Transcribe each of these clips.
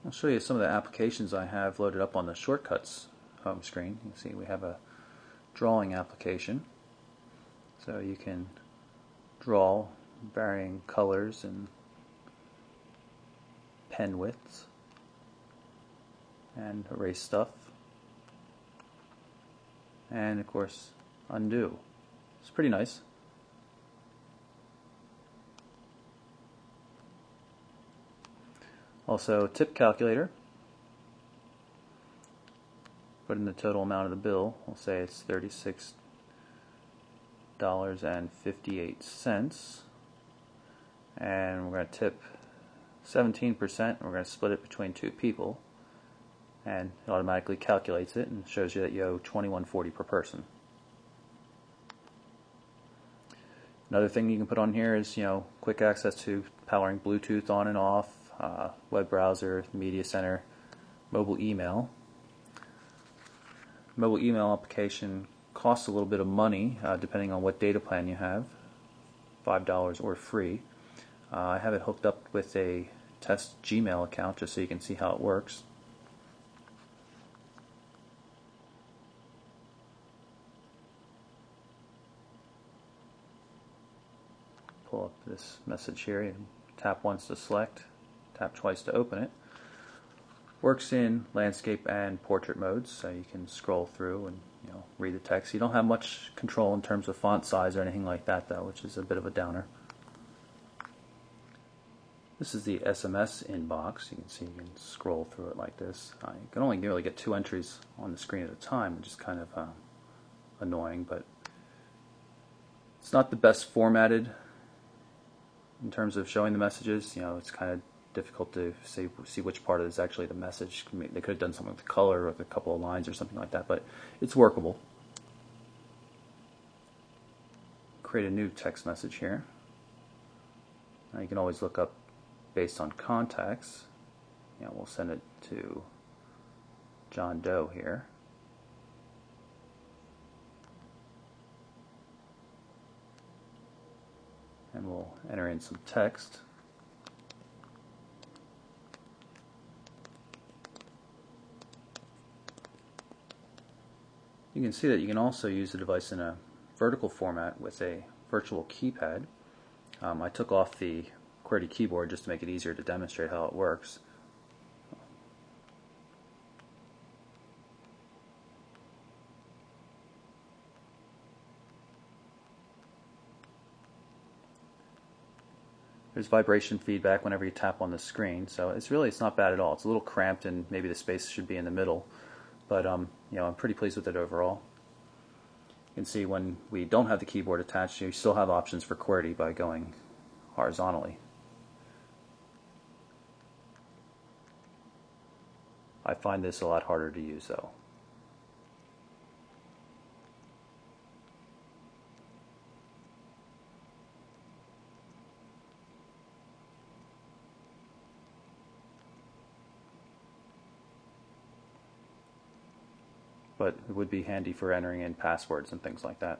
I'll show you some of the applications I have loaded up on the Shortcuts home screen. You can see we have a drawing application, so you can draw varying colors and pen widths and erase stuff, and of course undo. It's pretty nice. Also, tip calculator. Put in the total amount of the bill. We'll say it's $36.58, and we're going to tip 17%. We're going to split it between two people, and it automatically calculates it and shows you that you owe $21.40 per person. Another thing you can put on here is, quick access to powering Bluetooth on and off, web browser, media center, mobile email. Mobile email application costs a little bit of money depending on what data plan you have, $5 or free. I have it hooked up with a test Gmail account just so you can see how it works. Pull up this message here and tap once to select, tap twice to open it. Works in landscape and portrait modes, so you can scroll through and read the text. You don't have much control in terms of font size or anything like that, though, which is a bit of a downer. This is the SMS inbox. You can see you can scroll through it like this. You can only really get 2 entries on the screen at a time, which is kind of annoying, but it's not the best formatted in terms of showing the messages. It's kind of difficult to see which part is actually the message. They could have done something with the color or with a couple of lines or something like that, but it's workable. Create a new text message here. Now you can always look up based on contacts. We'll send it to John Doe here. And we'll enter in some text. You can see that you can also use the device in a vertical format with a virtual keypad. I took off the QWERTY keyboard just to make it easier to demonstrate how it works. There's vibration feedback whenever you tap on the screen, so it's not bad at all. It's a little cramped and maybe the space should be in the middle, but I'm pretty pleased with it overall. You can see when we don't have the keyboard attached, you still have options for QWERTY by going horizontally. I find this a lot harder to use, though. But it would be handy for entering in passwords and things like that.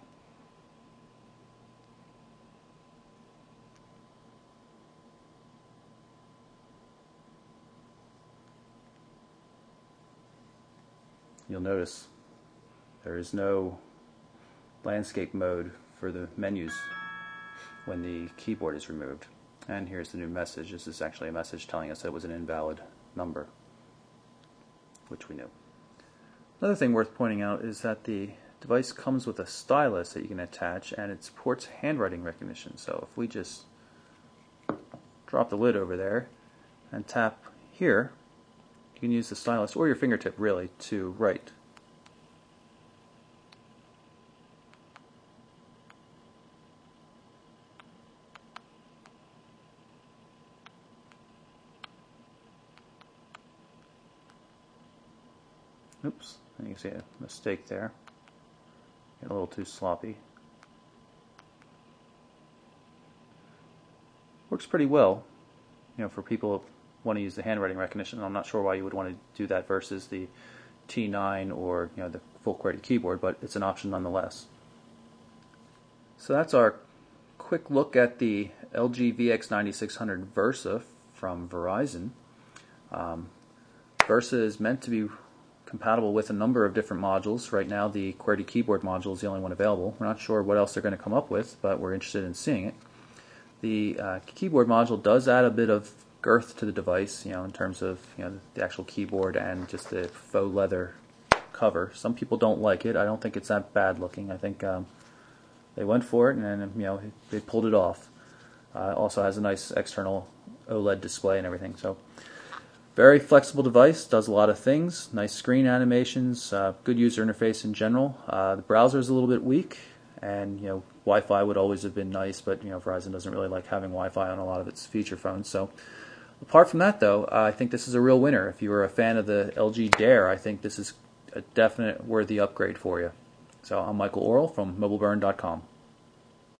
You'll notice there is no landscape mode for the menus when the keyboard is removed. And here's the new message. This is actually a message telling us that it was an invalid number, which we knew. Another thing worth pointing out is that the device comes with a stylus that you can attach, and it supports handwriting recognition. So if we just drop the lid over there and tap here, you can use the stylus or your fingertip really to write. Oops, and you can see a mistake there. Get a little too sloppy. Works pretty well, for people who want to use the handwriting recognition. I'm not sure why you would want to do that versus the T9 or the full QWERTY keyboard, but it's an option nonetheless. So that's our quick look at the LG VX9600 Versa from Verizon. Versa is meant to be compatible with a number of different modules. Right now the QWERTY keyboard module is the only one available. We're not sure what else they're going to come up with, but we're interested in seeing it. The keyboard module does add a bit of girth to the device, in terms of the actual keyboard and just the faux leather cover. Some people don't like it. I don't think it's that bad looking. I think they went for it and they pulled it off. It also has a nice external OLED display and everything. So very flexible device, does a lot of things, nice screen animations, good user interface in general. The browser is a little bit weak, and Wi-Fi would always have been nice, but Verizon doesn't really like having Wi-Fi on a lot of its feature phones. So apart from that though, I think this is a real winner. If you were a fan of the LG Dare, I think this is a definite worthy upgrade for you. So I'm Michael Orrell from MobileBurn.com.